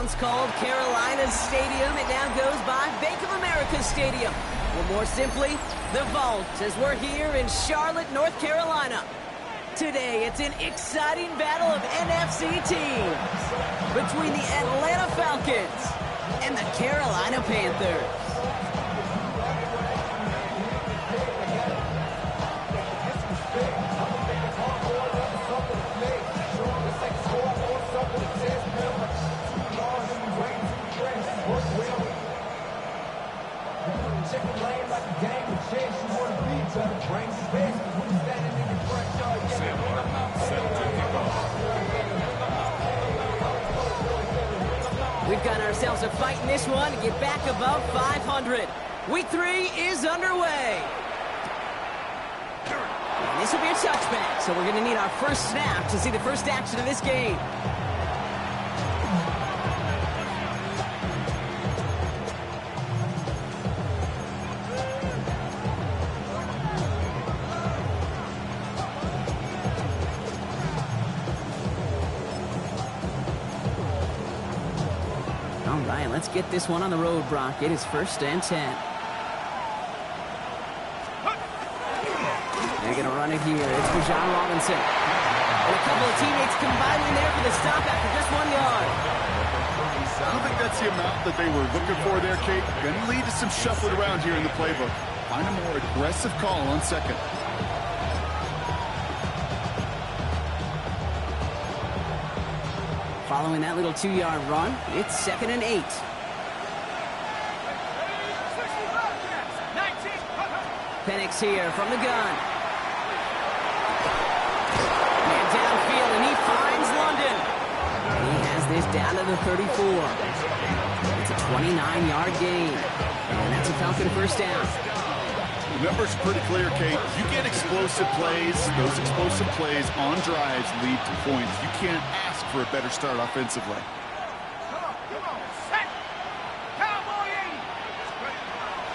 once called Carolina's Stadium, it now goes by Bank of America Stadium. Or more simply, the Vault, as we're here in Charlotte, North Carolina. Today, it's an exciting battle of NFC teams between the Atlanta Falcons and the Carolina Panthers. We've got ourselves a fight in this one to get back above 500. Week 3 is underway. And this will be a touchback, so we're going to need our first snap to see the first action of this game. All right, let's get this one on the road, Brock. It is 1st and 10. They're going to run it here. It's for John Robinson. And a couple of teammates combining there for the stop after just 1 yard. I don't think that's the amount that they were looking for there, Kate. Going to lead to some shuffling around here in the playbook. Find a more aggressive call on second. Following that little 2-yard run, it's 2nd and 8. Penix here from the gun. Man downfield, and he finds London. And he has this down to the 34. It's a 29-yard gain. And that's a Falcon first down. The numbers are pretty clear, Kate. You get explosive plays. Those explosive plays on drives lead to points. You can't ask for a better start offensively.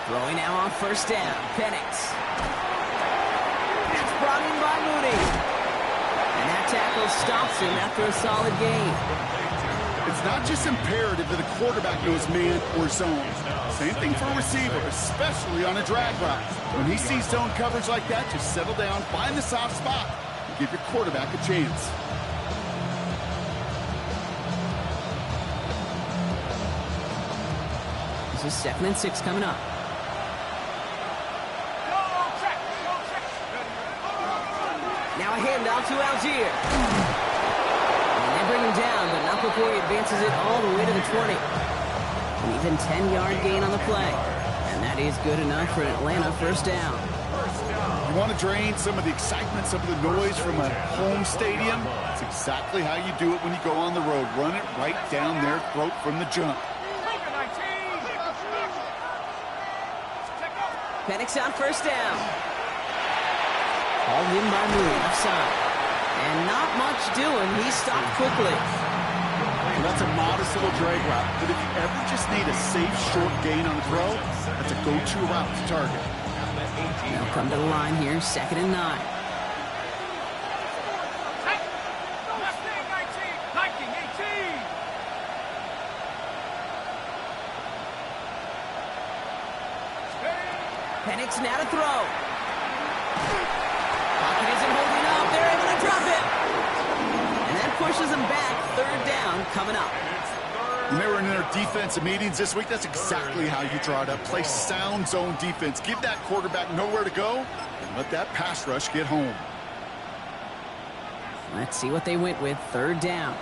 Throwing now on first down. Penix. That's brought in by Mooney. And that tackle stops him after a solid gain. It's not just imperative that a quarterback knows man or zone. Same thing for a receiver, especially on a drag route. When he sees zone coverage like that, just settle down, find the soft spot, and give your quarterback a chance. This is 2nd and 6 coming up. Now a handoff to Algier. And they bring him down, but not before he advances it all the way to the 20. An even 10-yard gain on the play. And that is good enough for an Atlanta first down. You want to drain some of the excitement, some of the noise from a home stadium? That's exactly how you do it when you go on the road. Run it right down their throat from the jump. Penix on first down. Hauled in by Mooney, offside. And not much doing. He stopped quickly. Well, that's a modest little drag route, but if you ever just need a safe, short gain on the throw, that's a go-to route to target. They'll come to the line here, 2nd and 9. Penix now to throw. Pocket isn't holding up. They're able to drop it. And that pushes them back. 3rd down coming up. When they were in their defensive meetings this week, that's exactly how you draw it up. Play sound zone defense. Give that quarterback nowhere to go and let that pass rush get home. Let's see what they went with. 3rd down.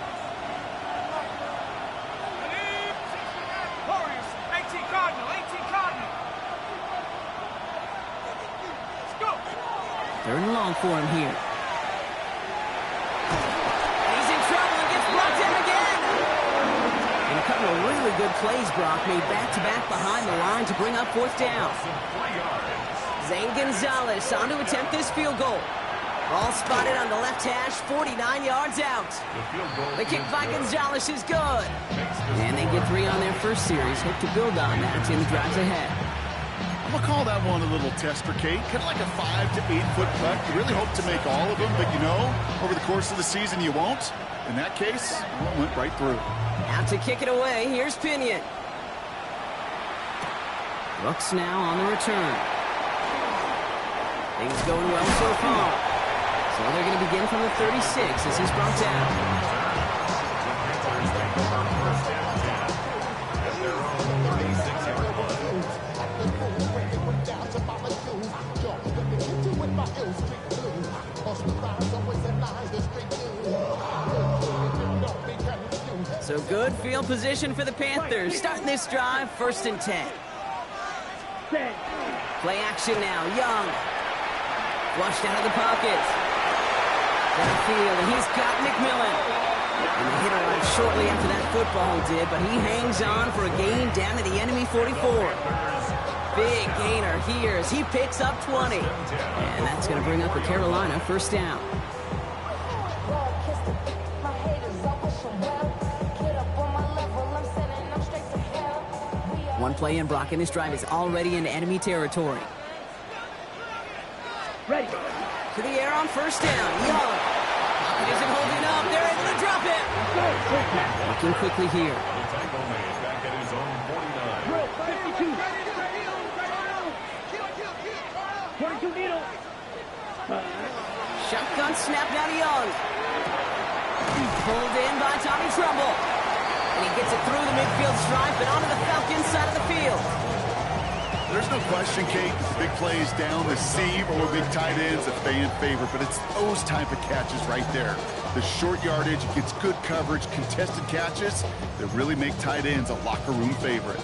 Third and long for him here. He's in trouble and gets brought down again. And a couple of really good plays, Brock, made back-to-back behind the line to bring up 4th down. Zane Gonzalez on to attempt this field goal. Ball spotted on the left hash, 49 yards out. The kick by Gonzalez is good. And they get 3 on their first series. Hope to build on that in the drives ahead. We'll call that one a little tester, Kate. Kind of like a 5 to 8 foot putt. You really hope to make all of them, but you know, over the course of the season, you won't. In that case, well, it went right through. Out to kick it away. Here's Pinion. Brooks now on the return. Things going well so far. So they're going to begin from the 36 as he's brought down. So good field position for the Panthers. Starting this drive, 1st and 10. Play action now. Young. Flushed out of the pocket. Downfield, and he's got McMillan. And the hit arrived shortly after that football did, but he hangs on for a gain down to the enemy 44. Big gainer here as he picks up 20. And that's going to bring up the Carolina 1st down. One play in, Brock, and this drive is already into enemy territory. Ready. To the air on 1st down. Young. Pocket isn't holding up. They're able to drop it. Looking quickly here. Back at his own 49. 22 needle. Shotgun snap down to Young. Pulled in by Tommy Trumbull. And he gets it through the midfield stripe and onto the Falcons side of the field. There's no question, Kate, big plays down the seam or big tight ends, a fan favorite, but it's those type of catches right there. The short yardage, gets good coverage, contested catches that really make tight ends a locker room favorite.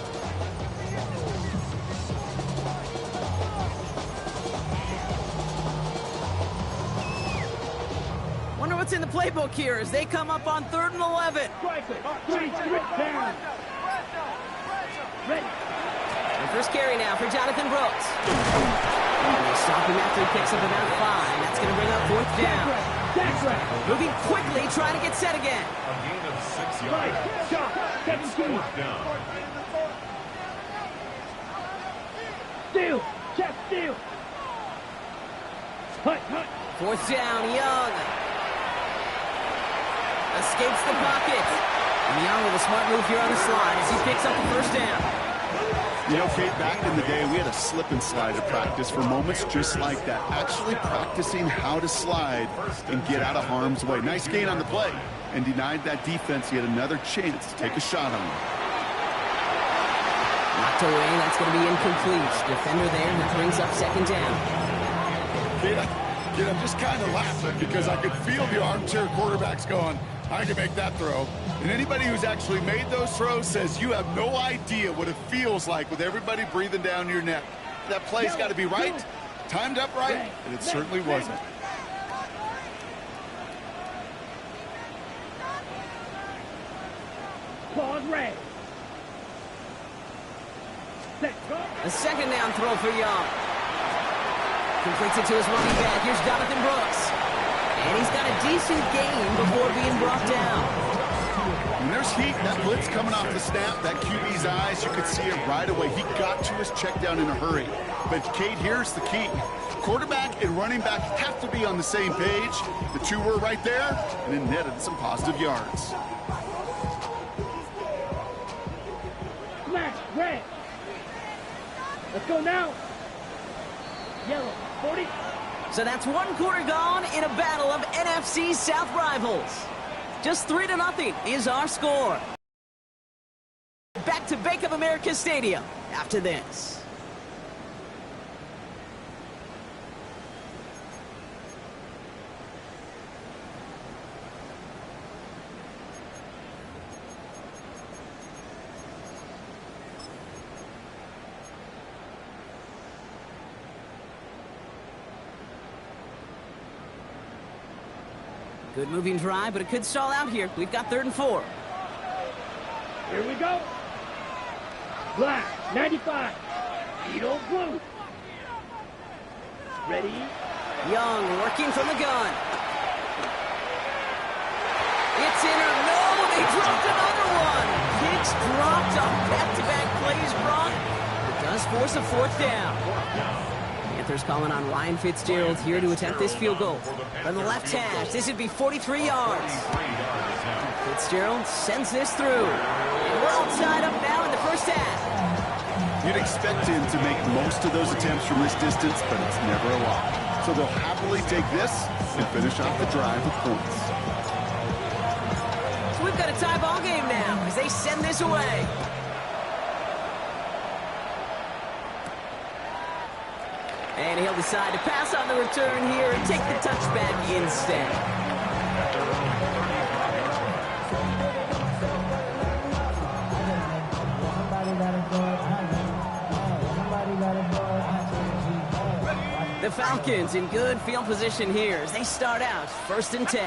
Wonder what's in the playbook here as they come up on 3rd and 11. Down. Ready. And first carry now for Jonathan Brooks. And they stop him after he picks up about 5. That's going to bring up 4th down. Moving quickly, trying to get set again. A gain of 6 yards. Right. Shot. It's 4th down. Steal. Check steal. Hut. 4th down, Young. Escapes the pocket. And Young with a smart move here on the slide as he picks up the 1st down. You know, Kate, back in the day, we had a slip and slide at practice for moments just like that. Actually practicing how to slide and get out of harm's way. Nice gain on the play and denied that defense yet another chance to take a shot on him. Knocked away, that's going to be incomplete. Defender there, that brings up 2nd down. Kate, I'm just kind of laughing because I could feel the armchair quarterbacks going, I can make that throw. And anybody who's actually made those throws says you have no idea what it feels like with everybody breathing down your neck. That play's got to be right, timed up right, and it certainly wasn't. Pause red. A 2nd down throw for Young. Completes it to his running back. Here's Jonathan Brooks. And he's got a decent gain before being brought down. When there's heat, that blitz coming off the snap, that QB's eyes, you could see it right away. He got to his check down in a hurry. But, Kate, here's the key. Quarterback and running back have to be on the same page. The two were right there, and it netted some positive yards. Smash. Red. Let's go now. Yellow. 40. So that's 1 quarter gone in a battle of NFC South rivals. Just 3-0 is our score. Back to Bank of America Stadium after this. Good moving drive, but it could stall out here. We've got 3rd and 4. Here we go. Black. 95. Beetle blue. Ready. Young working from the gun. It's in or no, they dropped another one. Kicks dropped on back-to-back plays, Brock. It does force a 4th down. Panthers calling on Ryan Fitzgerald here to attempt this field goal. From the left hash, this would be 43 yards. Fitzgerald sends this through. And we're all tied up now in the first half. You'd expect him to make most of those attempts from this distance, but it's never a lot. So they'll happily take this and finish off the drive with points. So we've got a tie ball game now as they send this away. And he'll decide to pass on the return here and take the touchback instead. The Falcons in good field position here as they start out 1st and 10.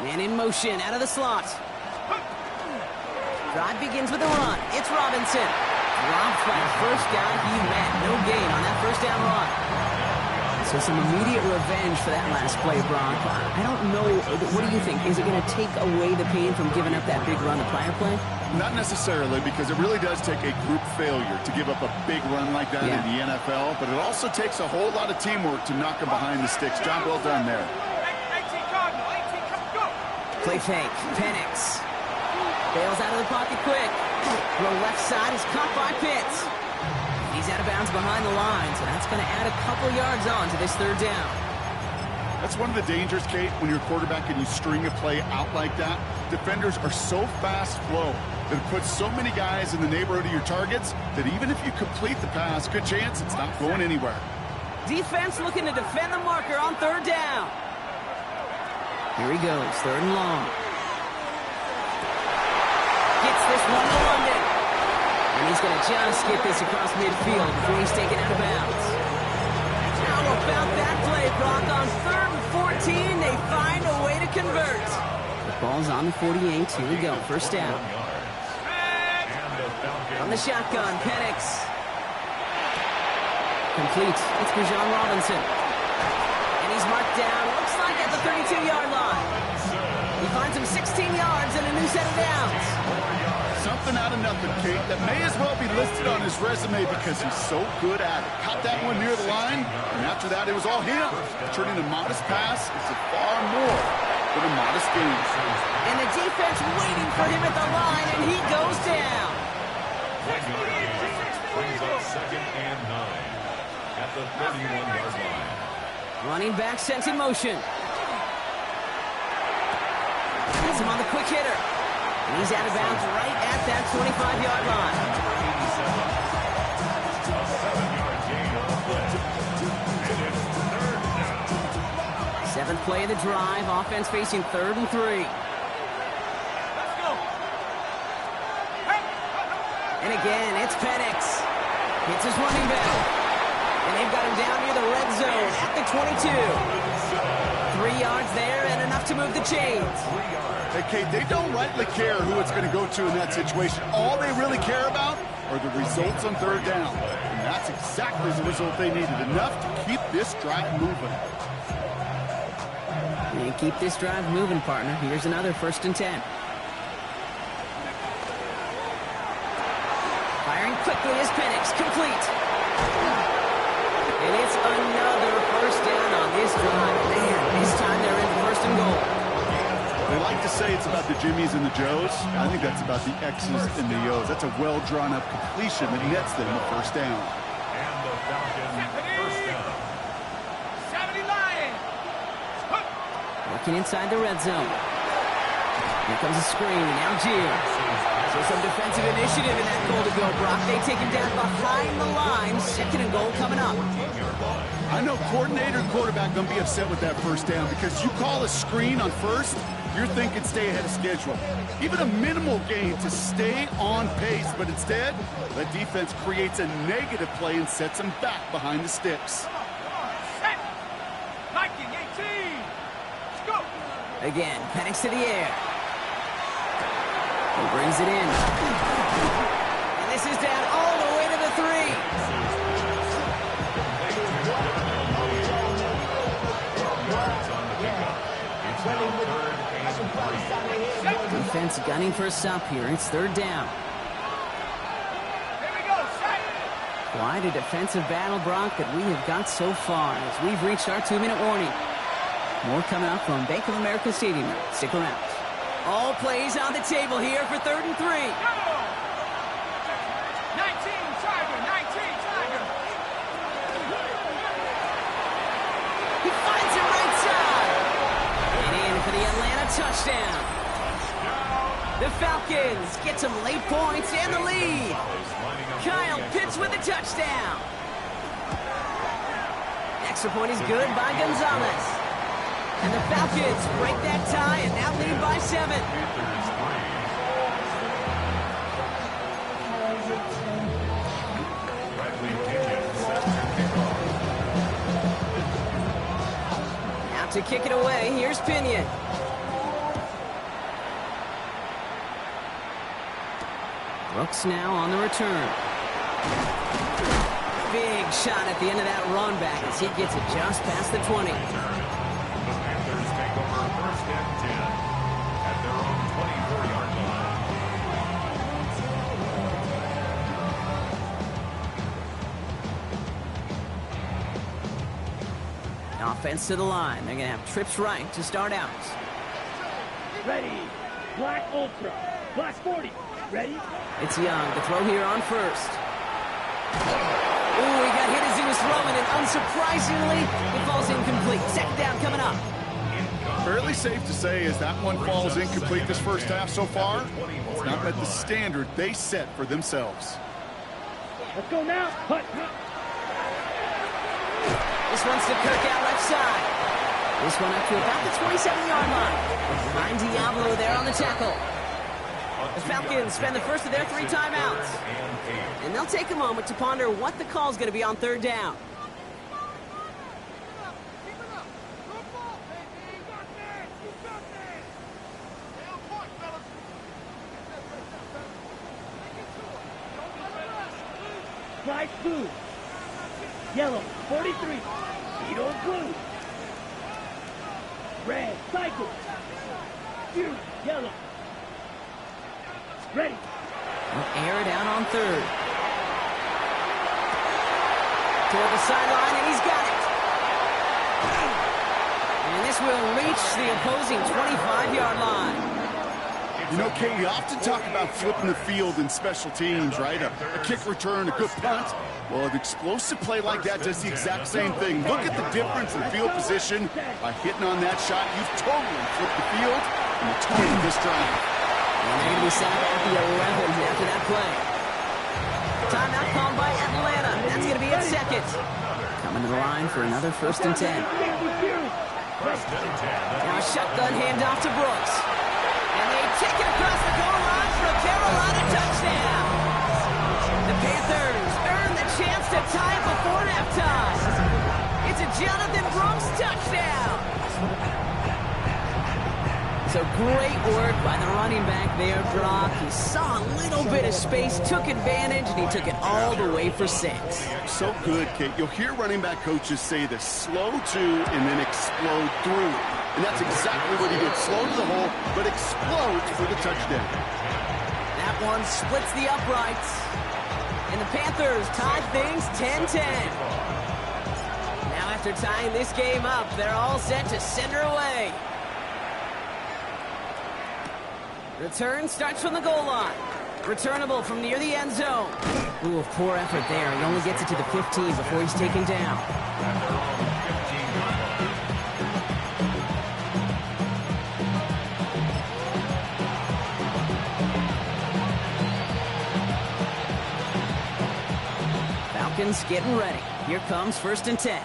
Man in motion out of the slot. Drive begins with a run. It's Robinson. Dropped by the first guy he met. No gain on that first down run. So some immediate revenge for that last play, Brock. I don't know. What do you think? Is it going to take away the pain from giving up that big run the prior play? Not necessarily, because it really does take a group failure to give up a big run like that in the NFL, but it also takes a whole lot of teamwork to knock him behind the sticks. Job well done there. Play fake. Penix. Bails out of the pocket quick. The left side is caught by Pitts. He's out of bounds behind the line, so that's going to add a couple yards on to this 3rd down. That's one of the dangers, Kate, when you're a quarterback and you string a play out like that. Defenders are so fast flow that it puts so many guys in the neighborhood of your targets that even if you complete the pass, good chance it's not going anywhere. Defense looking to defend the marker on 3rd down. Here he goes, 3rd and long. Gets this one to London. And he's going to just get this across midfield before he's taken out of bounds. How about that play, Brock? On 3rd and 14, they find a way to convert. The ball's on the 48. Here we go, 1st down. On the shotgun, Penix. Complete. It's Bijan Robinson. And he's marked down, looks like at the 32-yard line. He finds him 16 yards and a new set of downs. Something out of nothing, Kate, that may as well be listed on his resume because he's so good at it. Caught that one near the line, and after that, it was all him. Turning a modest pass into far more than a modest gain. And the defense waiting for him at the line, and he goes down. Brings up 2nd and 9 at the 31-yard line. Running back sent in motion. Has him on the quick hitter. And he's out of bounds right at that 25-yard line. 7th play of the drive. Offense facing 3rd and 3. And again, it's Penix. Hits his running back. And they've got him down near the red zone at the 22. 3 yards there and enough to move the chains. Hey, Kate, they don't rightly care who it's going to go to in that situation. All they really care about are the results on 3rd down. And that's exactly the result they needed. Enough to keep this drive moving. And keep this drive moving, partner. Here's another 1st and 10. Firing quickly is Penix. Complete. And it's another 1st down on this drive. Man, this time they're in 1st and goal. They like to say it's about the Jimmies and the Joes. I think that's about the X's and the O's. That's a well-drawn-up completion that nets them the 1st down. And the Falcons 1st down. Working inside the red zone. Here comes a screen. Algier. So some defensive initiative in that goal to go, Brock. They take him down behind the line. 2nd and goal coming up. I know coordinator and quarterback going to be upset with that 1st down because you call a screen on 1st, you're thinking stay ahead of schedule. Even a minimal gain to stay on pace, but instead, the defense creates a negative play and sets them back behind the sticks. Again, Penix to the air. He brings it in. And this is down all the way to the 3. Defense gunning for a stop here. It's 3rd down. Quite a defensive battle, Brock, that we have got so far as we've reached our 2-minute warning. More coming up from Bank of America Stadium. Stick around. All plays on the table here for 3rd and 3. 19 Tiger, 19 Tiger. He finds it right side. And in for the Atlanta touchdown. The Falcons get some late points and the lead. Kyle Pitts with a touchdown. Extra point is good by Gonzalez. And the Falcons break that tie and now lead by 7. Now to kick it away, here's Pinion. Brooks now on the return. Big shot at the end of that run back as he gets it just past the 20. The Panthers take over 1st and 10 at their own 24-yard line. Offense to the line. They're going to have trips right to start out. Ready. Black Ultra. Black 40. Ready? It's Young to throw here on 1st. Ooh, he got hit as he was throwing, and unsurprisingly, it falls incomplete. 2nd down coming up. Fairly safe to say as that one falls incomplete this first half so far, it's not met the standard they set for themselves. Let's go now. Hut. This one's to Kirk out left side. This one up to about the 27-yard line. Behind Diablo there on the tackle. The Falcons spend the first of their 3 timeouts. And they'll take a moment to ponder what the call's going to be on 3rd down. Flight blue. Yellow. 43. Beetle blue. Red. Cycle. Fury. Yellow. Ready. They'll air it out on 3rd. Toward the sideline, and he's got it. And this will reach the opposing 25-yard line. You know, Kate, we often talk about flipping the field in special teams, right? A kick return, a good punt. Well, an explosive play like that does the exact same thing. Look at the difference in field position. By hitting on that shot, you've totally flipped the field and the tone of this drive. And they're going to be set at the 11 after that play. Timeout called by Atlanta. That's going to be at 2nd. Coming to the line for another 1st and 10. Now a shotgun handoff to Brooks. And they take it across the goal line for a Carolina touchdown. The Panthers earn the chance to tie it before halftime. It's a Jonathan Brooks touchdown. So great work by the running back there, Brock. He saw a little bit of space, took advantage, and he took it all the way for 6. So good, Kate. You'll hear running back coaches say this: slow to and then explode through. And that's exactly what he did. Slow to the hole, but explodes for the touchdown. That one splits the uprights. And the Panthers tie things 10-10. Now after tying this game up, they're all set to send her away. Return starts from the goal line. Returnable from near the end zone. Ooh, poor effort there. He only gets it to the 15 before he's taken down. Falcons getting ready. Here comes 1st and 10.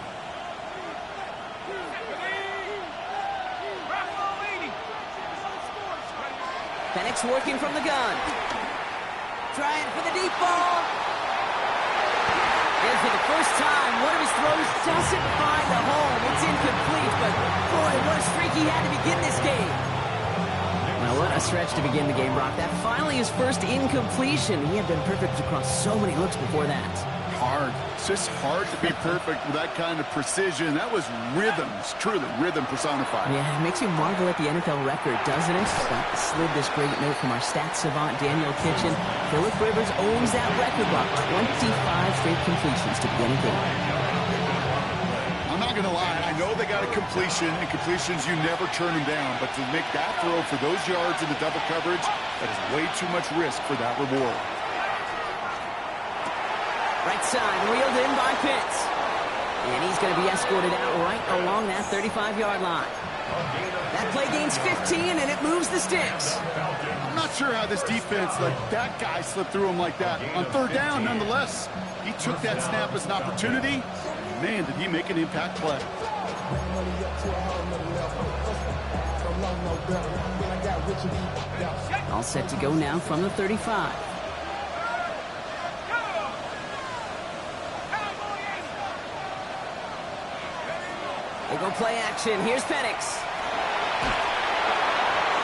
Penix working from the gun. Trying for the deep ball. And for the first time, one of his throws doesn't find the home. It's incomplete, but boy, what a streak he had to begin this game. Well, what a stretch to begin the game, Brock. That finally his first incompletion. He had been perfect across so many looks before that. hard. It's just hard to be perfect with that kind of precision. That was rhythm. It's truly rhythm personified. Yeah, it makes you marvel at the NFL record, doesn't it? Slid this great note from our stats savant, Daniel Kitchen. Phillip Rivers owns that record block. 25 straight completions to begin a game. I'm not going to lie. I know they got a completion, and completions, you never turn them down. But to make that throw for those yards in the double coverage, that is way too much risk for that reward. Right side, reeled in by Pitts. And he's going to be escorted out right along that 35-yard line. That play gains 15, and it moves the sticks. I'm not sure how this defense let that guy slip through him like that. On third down, nonetheless, he took that snap as an opportunity. Man, did he make an impact play. All set to go now from the 35. They go play action. Here's Penix.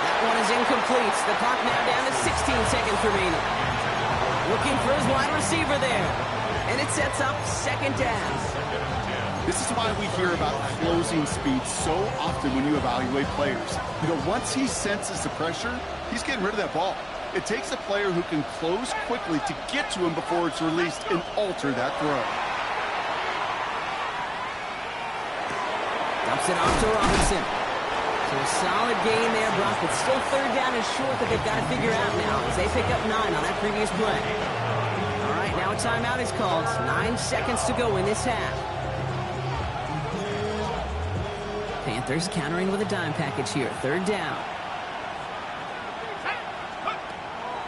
That one is incomplete. The clock now down to 16 seconds remaining. Looking for his wide receiver there. And it sets up second down. This is why we hear about closing speed so often when you evaluate players. You know, once he senses the pressure, he's getting rid of that ball. It takes a player who can close quickly to get to him before it's released and alter that throw. Dumps it off to Robinson. So a solid gain there, Brock. It's still third down and short that they've got to figure out now as they pick up 9 on that previous play. All right, now a timeout is called. 9 seconds to go in this half. Panthers countering with a dime package here. Third down.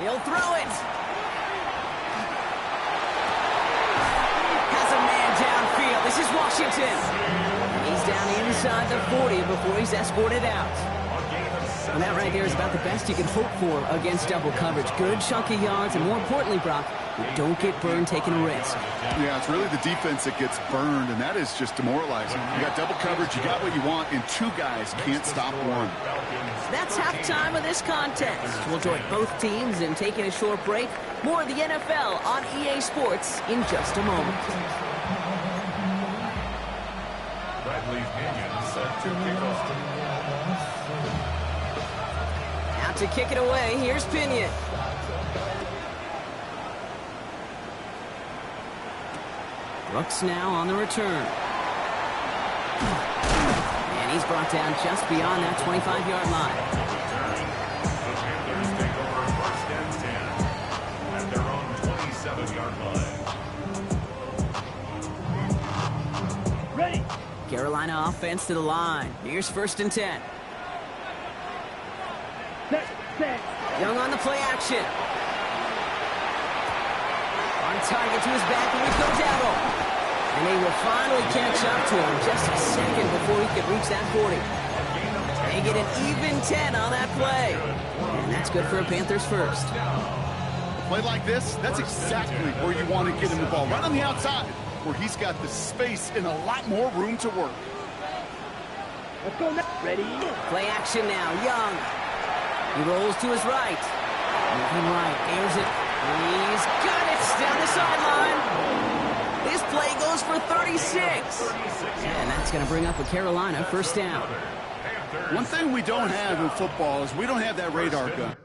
He'll throw it. Has a man downfield. This is Washington. He's down inside the 40 before he's escorted out. And that right there is about the best you can hope for against double coverage. Good chunky yards, and more importantly, Brock, you don't get burned taking a risk. Yeah, it's really the defense that gets burned, and that is just demoralizing. You got double coverage, you got what you want, and 2 guys can't stop one. That's halftime of this contest. We'll join both teams in taking a short break. More of the NFL on EA Sports in just a moment. Out to kick it away, here's Pinion. Brooks now on the return. And he's brought down just beyond that 25-yard line. At their own 27-yard line. Ready. Carolina offense to the line. Here's 1st and 10. Set. Young on the play action. On target to his back, and we go Dowdle. And they will finally catch up to him just a second before he could reach that 40. They get an even 10 on that play. And that's good for a Panthers first. A play like this, that's exactly where you want to get him the ball. Right on the outside, where he's got the space and a lot more room to work. Let's go now. Ready. Play action now. Young. He rolls to his right. Moving right. Airs it. He's got it. Down the sideline. This play goes for 36. And that's going to bring up a Carolina first down. One thing we don't have in football is we don't have that radar gun.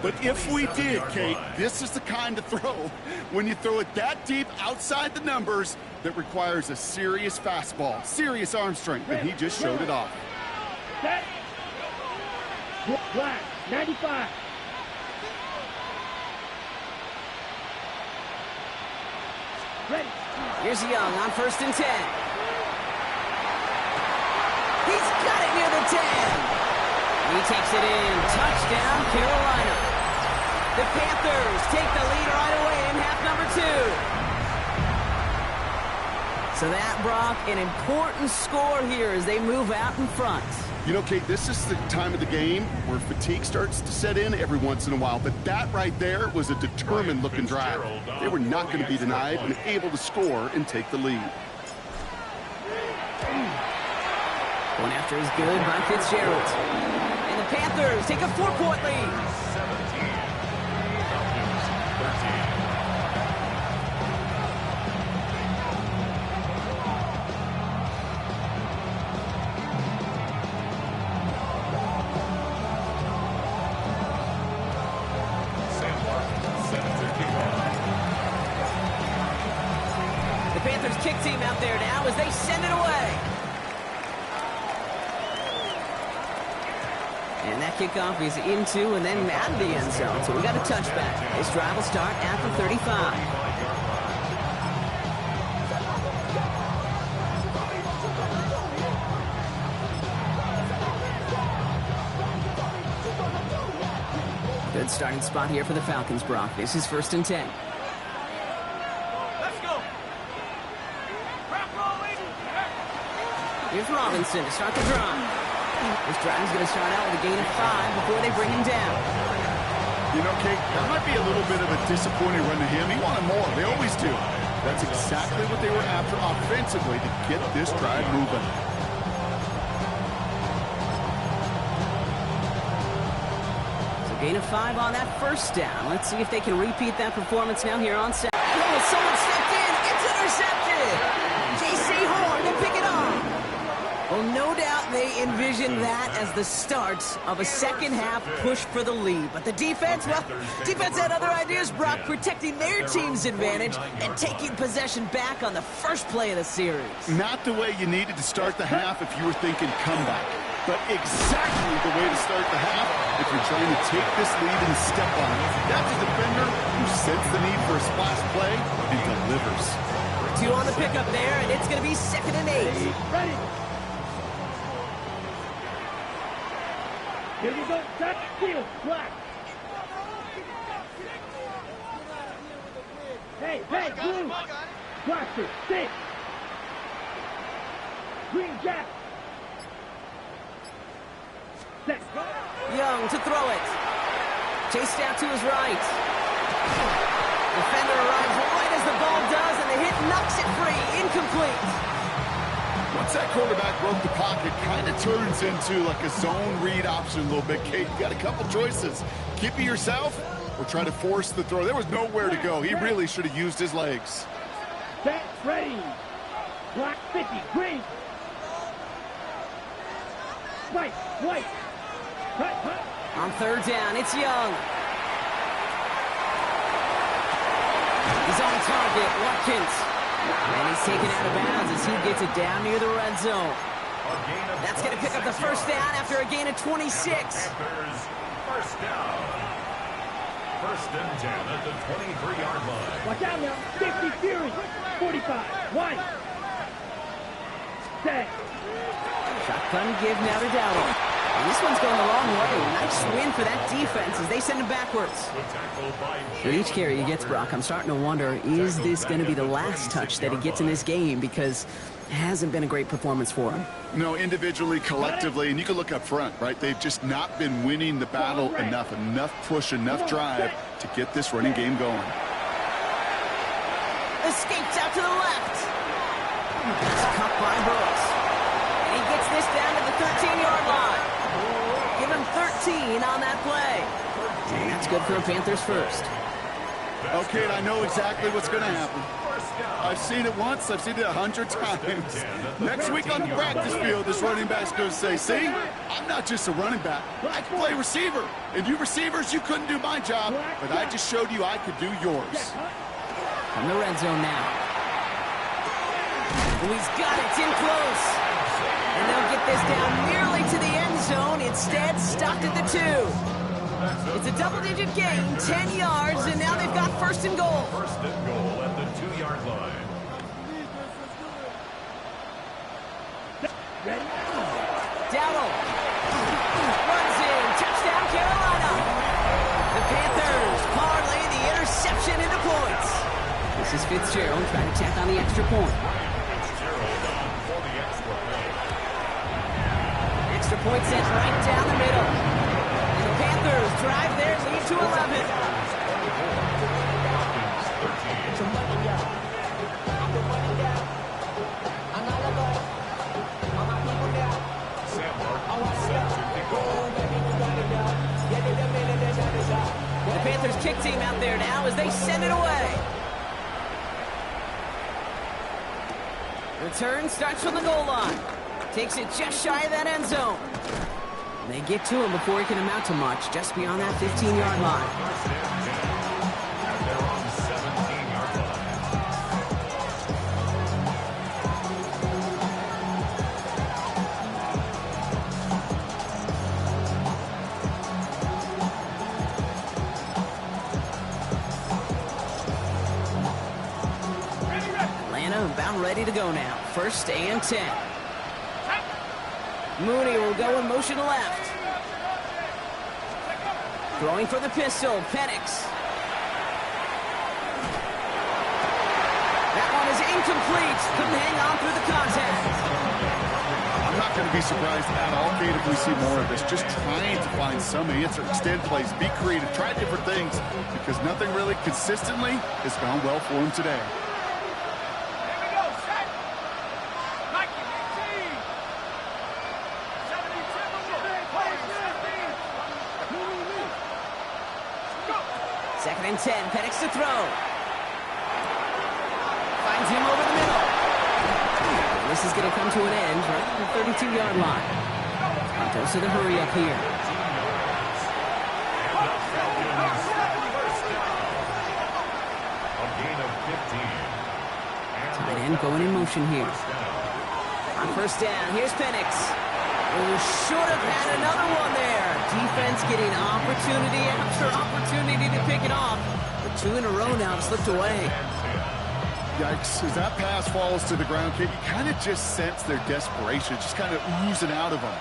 But if we did, Kate, this is the kind of throw, when you throw it that deep outside the numbers, that requires a serious fastball, serious arm strength, and he just showed it off. Set. Black. 95. Ready. Here's Young on 1st and 10. He's got it near the 10. He takes it in. Touchdown, Carolina. The Panthers take the lead right away in half number 2. So that, Brock, an important score here as they move out in front. You know, Kate, this is the time of the game where fatigue starts to set in every once in a while, but that right there was a determined-looking drive. They were not going to be denied and able to score and take the lead. Going after is good by Fitzgerald. And the Panthers take a 4-point lead. 17. Falcons 13. The Panthers kick team out there now as they send it away. And that kickoff is into and then out of the end zone. So we got a touchback. This drive will start at the 35. Good starting spot here for the Falcons, Brock. This is 1st and 10. Here's Robinson to start the drive. This drive is going to start out with a gain of 5 before they bring him down. You know, Kate, that might be a little bit of a disappointing run to him. He wanted more. They always do. That's exactly what they were after offensively to get this drive moving. So gain of 5 on that 1st down. Let's see if they can repeat that performance now here on Saturday. Oh, someone stepped in. It's intercepted. J.C. Horn to pick it up. Well, no doubt they envisioned that as the start of a second-half push for the lead. But the defense, well, defense had other ideas, Brock, protecting their team's advantage and taking possession back on the first play of the series. Not the way you needed to start the half if you were thinking comeback, but exactly the way to start the half if you're trying to take this lead and step on it. That's a defender who sensed the need for a splash play and delivers. 2 on the pickup there, and it's going to be 2nd and 8. Ready. Here you go. Touch. Field. Black. Hey, blue. Blaster. Stick. Green Jack. Set. Young to throw it. Chased out to his right. Defender arrives right as the ball does, and the hit knocks it free. Incomplete. Once that quarterback broke the pocket, kind of turns into like a zone read option a little bit. Kate, you got a couple choices. Keep it yourself or try to force the throw. There was nowhere to go. He really should have used his legs. Set. Ready. Black 50. Green. White. Cut. On 3rd down, it's Young. He's on target, Watkins. And he's taken out of bounds as he gets it down near the red zone. That's going to pick up the 1st down after a gain of 26. Panthers, 1st down. 1st and 10 at the 23-yard line. Watch out now. 50 Fury. 45. White. Set. Shotgun give now to Dowdle. And this one's going the wrong way. Nice win for that defense as they send him backwards. With each carry he gets, Brock, I'm starting to wonder, is this going to be the last touch that he gets in this game? Because it hasn't been a great performance for him. No, individually, collectively, and you can look up front, right? They've just not been winning the battle enough push, enough drive to get this running game going. Escapes out to the left. That's caught by Brooks. And he gets this down to the 13-yard line. Give him 13 on that play. And that's good for a Panthers 1st. Okay, and I know exactly what's going to happen. I've seen it once. I've seen it 100 times. Next week on the practice field, this running back's going to say, see, I'm not just a running back. I can play receiver. And you receivers, you couldn't do my job, but I just showed you I could do yours. From the red zone now. Oh, he's got it. It's in close. And they'll get this down nearly to the end zone. Instead, stopped at the 2. It's a double-digit gain, 10 yards, and now they've got 1st and goal. 1st and goal at the 2-yard line. Ready. Dowdle runs in. Touchdown, Carolina. The Panthers parlay the interception into points. This is Fitzgerald trying to tack on the extra point. Extra point sent right down the middle. And the Panthers drive their lead to 11. The Panthers kick team out there now as they send it away. Return starts from the goal line. Takes it just shy of that end zone. They get to him before he can amount to much, just beyond that 15-yard line. They're on the 17-yard line. Atlanta about ready to go now. 1st and 10. Mooney will go in motion left. Throwing for the pistol, Penix. That one is incomplete. Couldn't hang on through the contact. I'm not going to be surprised at all, Kate, if we see more of this. Just trying to find some answer, extend plays, be creative, try different things, because nothing really consistently has gone well for him today. Second and 10, Penix to throw. Finds him over the middle. This is going to come to an end right at the 32-yard line. Santos to the hurry up here. A gain of 15. Tight end going in motion here. On 1st down, here's Penix. Who should have had another one there. Defense getting opportunity after opportunity to pick it off. But 2 in a row now have slipped away. Yikes. As that pass falls to the ground, Kate, you kind of just sense their desperation, just kind of oozing out of them.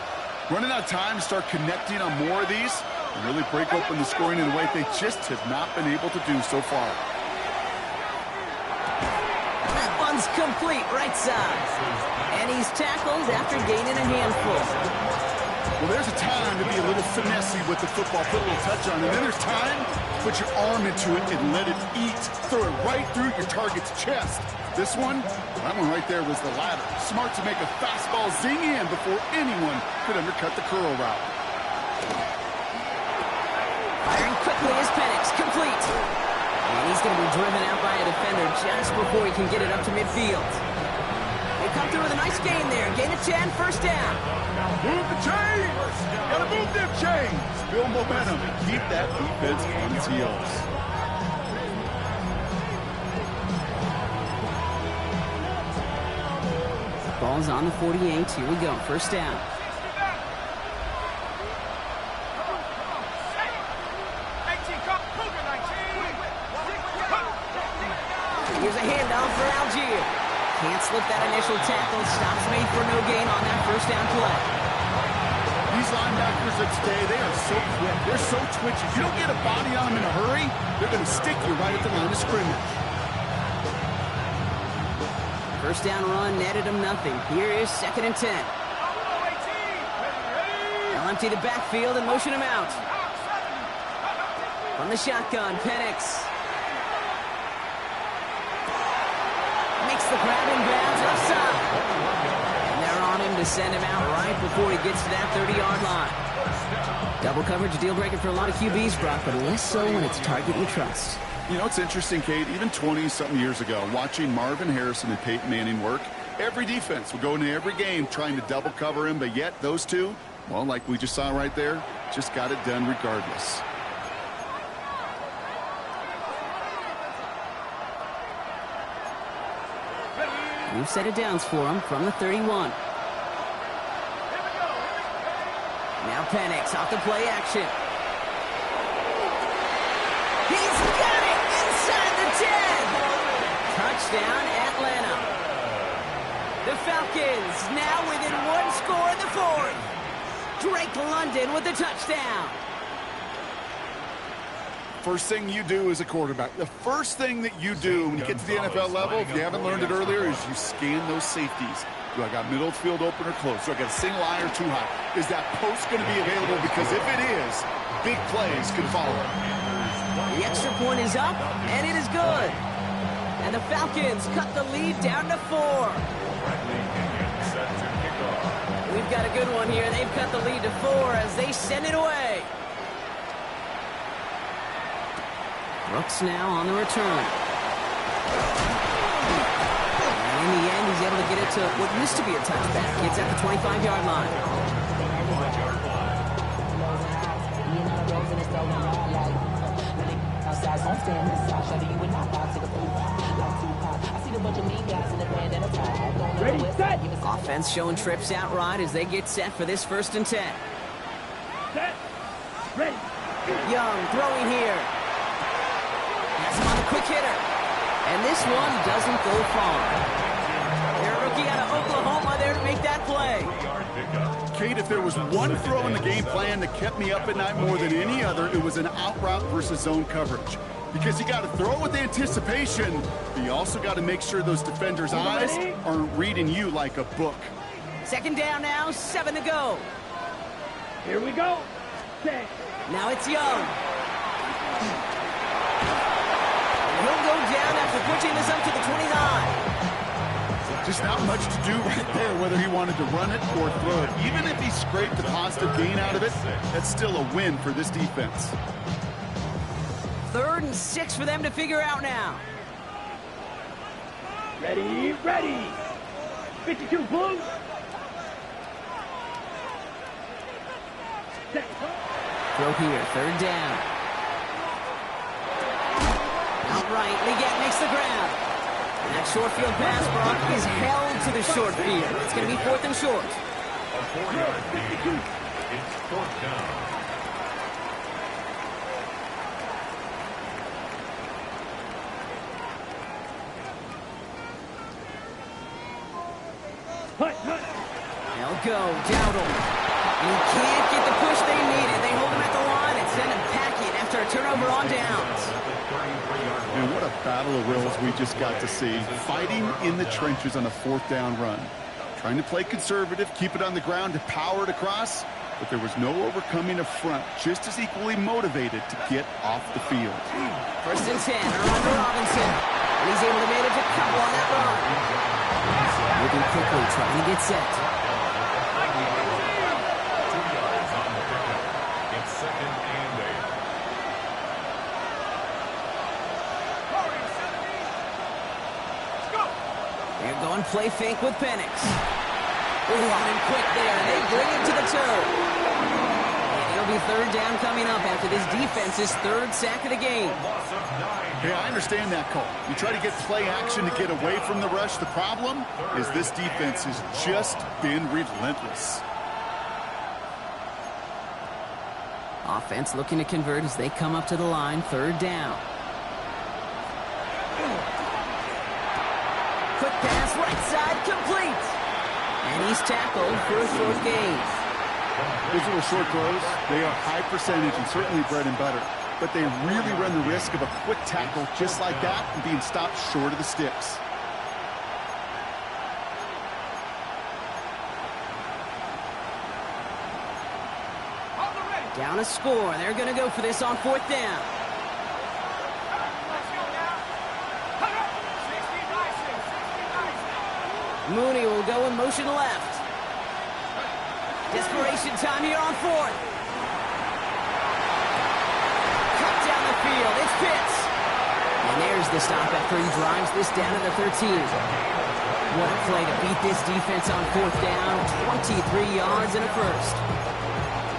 Running out of time to start connecting on more of these and really break open the scoring in a way they just have not been able to do so far. That one's complete, right side. And he's tackled after gaining a handful. Well, there's a time to be a little finessey with the football, put a little touch on it. And then there's time to put your arm into it and let it eat. Throw it right through your target's chest. This one, that one right there was the latter. Smart to make a fastball zing in before anyone could undercut the curl route. Firing quickly is Penix, complete. And he's going to be driven out by a defender just before he can get it up to midfield. They come through with a nice gain there. Gain of 10, 1st down. Move the chains! Gotta move them chains! Build momentum and keep that defense on its heels. Ball's on the 48. Here we go. 1st down. Here's a handoff for Algier. Can't slip that initial tackle. Stops made for no gain on that 1st down play. These linebackers of today, they are so quick. They're so twitchy. If you don't get a body on them in a hurry, they're going to stick you right at the line of scrimmage. 1st down run netted him nothing. Here is 2nd and 10. They'll empty the backfield and motion him out. From the shotgun, Penix. Makes the grab in bounds offside. And they're on him to send him out right before he gets to that 30-yard line. Double coverage, a deal breaker for a lot of QBs, Brock, but less so when it's a target you trust. You know, it's interesting, Kate, even 20-something years ago, watching Marvin Harrison and Peyton Manning work, every defense would go into every game trying to double cover him, but yet those two, well, like we just saw right there, just got it done regardless. New set of downs for him from the 31. Now Penix off the play action. He's got it inside the 10. Touchdown, Atlanta. The Falcons now within 1 score in the 4th. Drake London with the touchdown. First thing you do as a quarterback, the first thing that you do when you get to the NFL level, if you haven't learned it earlier, is you scan those safeties. Do I got middle field open or close? Do I got a single eye or too high? Is that post going to be available? Because if it is, big plays can follow. The extra point is up, and it is good. And the Falcons cut the lead down to 4. We've got a good one here. They've cut the lead to 4 as they send it away. Brooks now on the return. And in the end, he's able to get it to what used to be a touchback. It's at the 25-yard line. Ready, set. Offense showing trips out right as they get set for this 1st and 10. Set. Ready. Young throwing here. Has him on the quick hitter. And this one doesn't go far. Their rookie out of Oklahoma there to make that play. Kate, if there was one throw in the game plan that kept me up at night more than any other, it was an out route versus zone coverage. Because you got to throw with anticipation, but you also got to make sure those defenders' eyes aren't reading you like a book. 2nd down now, 7 to go. Here we go. Set. Now it's Young. He'll go down after pushing this up to the 29. Just not much to do right there, whether he wanted to run it or throw it. Even if he scraped a positive gain out of it, that's still a win for this defense. 3rd and 6 for them to figure out now. Ready, ready. 52 Blues. Throw here, 3rd down. Outright, Leggett makes the grab. And that short field pass, Brock, is held to the short field. It's going to be 4th and short. A 4-yard lead. It's 4th down. They'll go, Dowdle. And he can't get the push they needed. They hold him at the line and send him packing after a turnover on downs. And what a battle of wills we just got to see. Fighting in the trenches on a 4th down run. Trying to play conservative, keep it on the ground to power it across, but there was no overcoming a front just as equally motivated to get off the field. 1st and 10, under Robinson. And he's able to manage a couple on that run. Moving quickly, trying to get set. 2 yards on the pickup. It's 2nd and 8. They're going play fake with Penix. Running quick there. They bring him to the toe. And it'll be 3rd down coming up after this defense's 3rd sack of the game. Loss of 9. Hey, I understand that call. You try to get play action to get away from the rush. The problem is this defense has just been relentless. Offense looking to convert as they come up to the line. 3rd down. Quick pass, right side, complete. And he's tackled for a short gain. Those little short throws, they are high percentage and certainly bread and butter. But they really run the risk of a quick tackle just like that and being stopped short of the sticks. Down a score. They're going to go for this on 4th down. Mooney will go in motion left. Desperation time here on 4th. Cut down the field. It's Pitts. And there's the stop after he drives this down to the 13. What a play to beat this defense on 4th down. 23 yards and a first.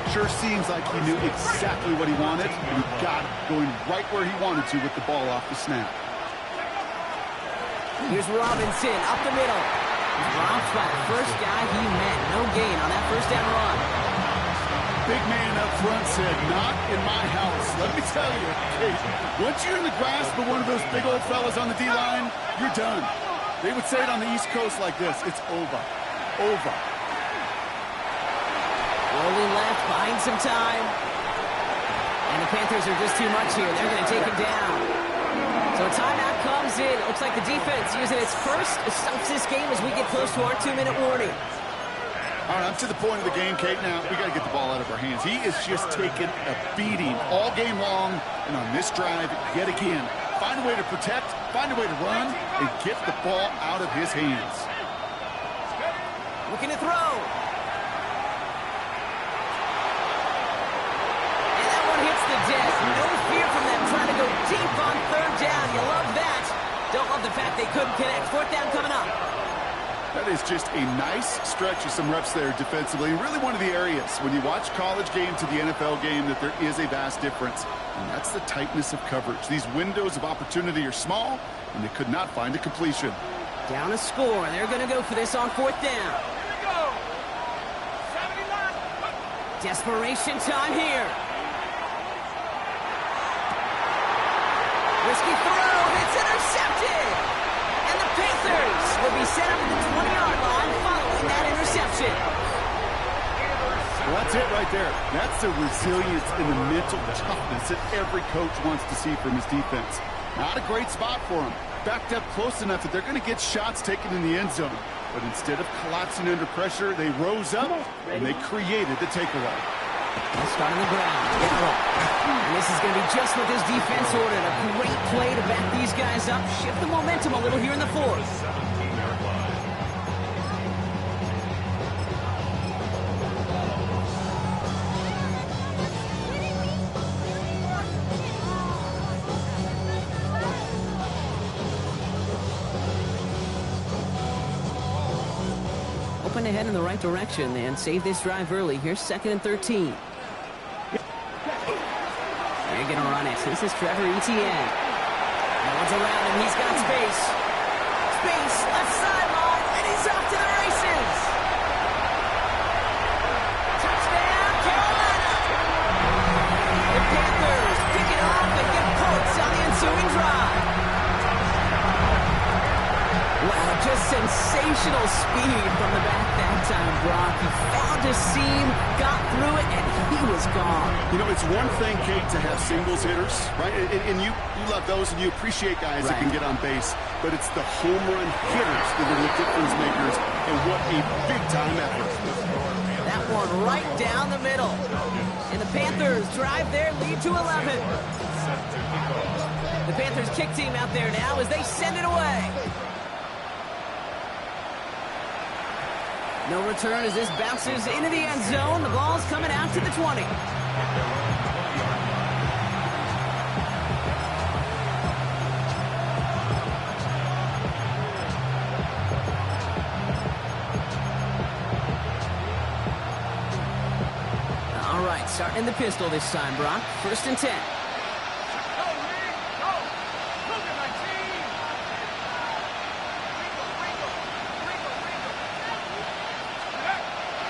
Sure seems like he knew exactly what he wanted, and he got it, going right where he wanted to with the ball off the snap. Here's Robinson up the middle. Dropped by the first guy he met. No gain on that 1st down run. Big man up front said, not in my house. Let me tell you, hey, once you're in the grasp of one of those big old fellas on the D-line, you're done. They would say it on the East Coast like this, it's over. Over. Rolling left, buying some time. And the Panthers are just too much here. They're going to take him down. So a timeout comes in. It looks like the defense using its first stops this game as we get close to our 2-minute warning. All right, I'm to the point of the game, Kate. Now, we got to get the ball out of our hands. He is just taking a beating all game long. And on this drive, yet again, find a way to protect, find a way to run, and get the ball out of his hands. Looking to throw. And that one hits the deck. No fear from them trying to go deep on third down. You love that. Don't love the fact they couldn't connect. Fourth down coming up. That is just a nice stretch of some reps there defensively. Really one of the areas when you watch college game to the NFL game that there is a vast difference. And that's the tightness of coverage. These windows of opportunity are small, and they could not find a completion. Down a score. They're going to go for this on fourth down. Desperation time here. Risky throw. It's intercepted. And the Panthers will be set up at the 20-yard line following that interception. Well, that's it right there. That's the resilience and the mental toughness that every coach wants to see from his defense. Not a great spot for him. Backed up close enough that they're going to get shots taken in the end zone. But instead of collapsing under pressure, they rose up and they created the takeaway. Let's start on the ground. Gallup. And this is going to be just what this defense ordered. A great play to back these guys up. Shift the momentum a little here in the fourth. Open ahead in the right direction and save this drive early. Here's 2nd and 13. They're going to run it. This is Trevor Etienne. No one's around him. He's got space. Space, left sideline, and he's off to the races. Touchdown, Carolina. The Panthers pick it up and get points on the ensuing drive. Wow, just sensational speed from the back that time, Brock. He found a seam, got through it, and he was gone. You know, it's one thing, Kate, to have singles hitters, right? And you love those, and you appreciate guys that can get on base. But it's the home run hitters that are the difference makers, and what a big-time effort. That one right down the middle. And the Panthers drive their lead to 11. The Panthers kick team out there now as they send it away. No return as this bounces into the end zone. The ball's coming out to the 20. All right, starting in the pistol this time, Brock. 1st and 10.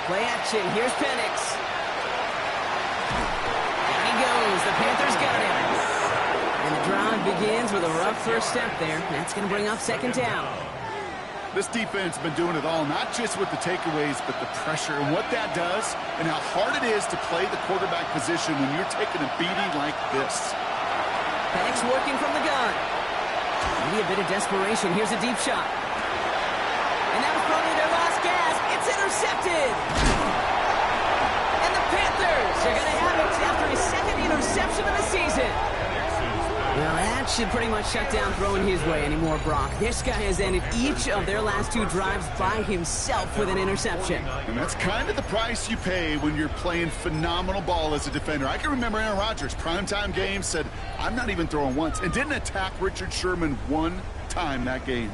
Play action. Here's Penix. Down he goes. The Panthers got him. And the drive begins with a rough first step there. That's going to bring up 2nd down. This defense has been doing it all, not just with the takeaways, but the pressure and what that does and how hard it is to play the quarterback position when you're taking a beating like this. Penix working from the gun. Maybe a bit of desperation. Here's a deep shot. And that was probably their last gasp. It's intercepted. And the Panthers are going to have it after his 2nd interception of the season. Well, that should pretty much shut down throwing his way anymore, Brock. This guy has ended each of their last 2 drives by himself with an interception. And that's kind of the price you pay when you're playing phenomenal ball as a defender. I can remember Aaron Rodgers, primetime game, said, I'm not even throwing once, and didn't attack Richard Sherman one time that game.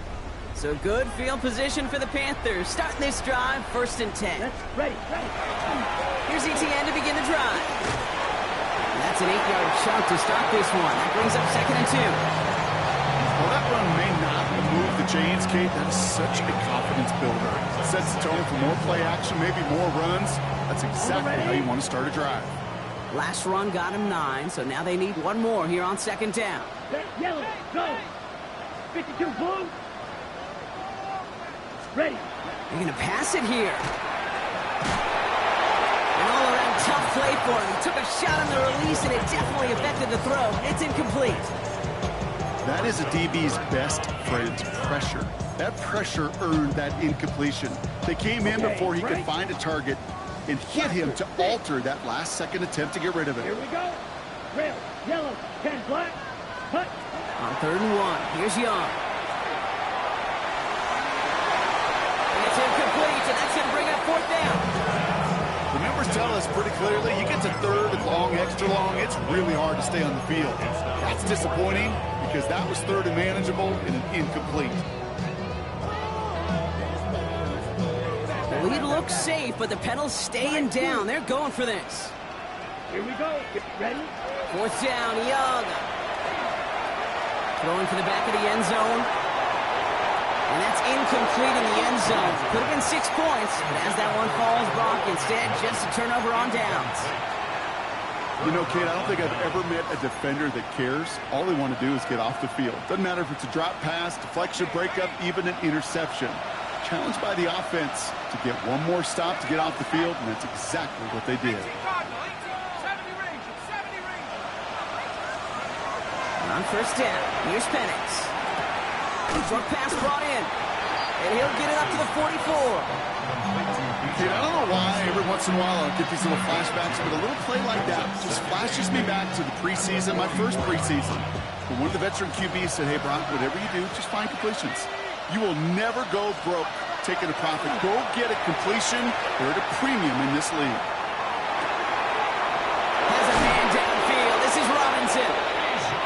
So good field position for the Panthers. Starting this drive, 1st and 10. Ready. Here's Etienne to begin the drive. And that's an 8-yard chunk to start this one. That brings up 2nd and 2. Well, that run may not move the chains, Kate. That is such a confidence builder. It sets the tone for more play action, maybe more runs. That's exactly how you want to start a drive. Last run got him 9, so now they need one more here on 2nd down. Yellow, go. 52 blue. Ready. They're going to pass it here. An all-around tough play for him. He took a shot on the release, and it definitely affected the throw. It's incomplete. That is a DB's best friend, pressure. That pressure earned that incompletion. They came in before he could find a target and hit him to alter that last-second attempt to get rid of it. Here we go. Red, yellow, 10 black. Cut. On 3rd and 1, here's Young. And it's incomplete, and that's going to bring up 4th down. The numbers tell us pretty clearly, you get to 3rd and long, extra long, it's really hard to stay on the field. That's disappointing because that was 3rd and manageable and an incomplete. The lead looks safe, but the pedals staying down. They're going for this. Here we go. Get ready. 4th down, Young. Throwing for the back of the end zone. And that's incomplete in the end zone. Could have been 6 points, but as that one falls, Brock, instead just a turnover on downs. You know, Kate, I don't think I've ever met a defender that cares. All they want to do is get off the field. Doesn't matter if it's a drop pass, deflection, breakup, even an interception. Challenged by the offense to get one more stop to get off the field, and that's exactly what they did. On 1st down, here's Penix. Short pass brought in, and he'll get it up to the 44. Kate, I don't know why every once in a while I'll get these little flashbacks, but a little play like that just flashes me back to the preseason, my first preseason. When one of the veteran QBs said, hey, Brock, whatever you do, just find completions. You will never go broke taking a profit. Go get a completion. They're at a premium in this league. Has a man downfield. This is Robinson.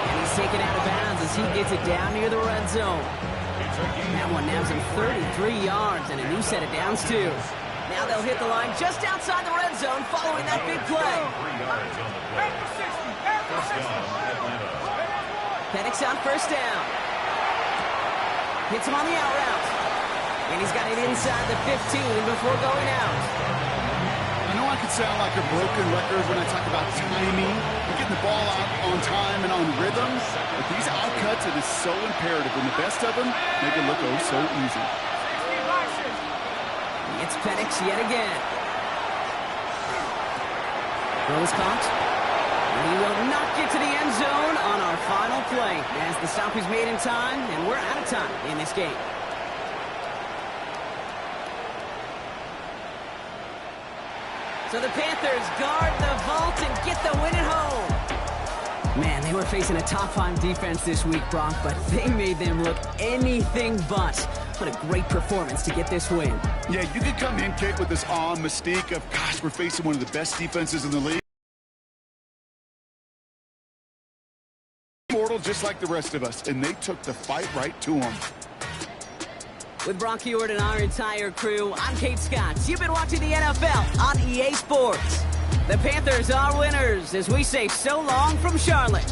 And he's taken out of bounds as he gets it down near the red zone. That one nabs him 33 yards and a new set of downs, too. Now they'll hit the line just outside the red zone following that big play. Penix on 1st down. Hits him on the out route. And he's got it inside the 15 before going out. I know I could sound like a broken record when I talk about timing and getting the ball out on time and on rhythm, but these out cuts, it is so imperative, and the best of them make it look oh so easy. It's Penix yet again. Throw is caught. And he will not get to the end zone on our final play as the stop is made in time, and we're out of time in this game. So the Panthers guard the vault and get the win at home. Man, they were facing a top-5 defense this week, Brock, but they made them look anything but. What a great performance to get this win. Yeah, you could come in, Kate, with this awe and mystique of, gosh, we're facing one of the best defenses in the league. Mortal just like the rest of us, and they took the fight right to them. With Brock Ewart and our entire crew, I'm Kate Scott. You've been watching the NFL on EA Sports. The Panthers are winners as we say so long from Charlotte.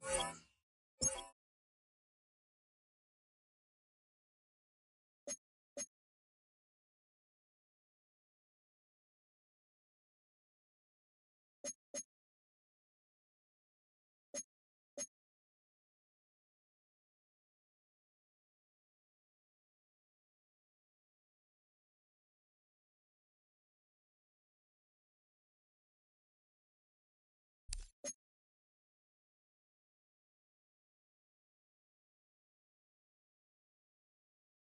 1.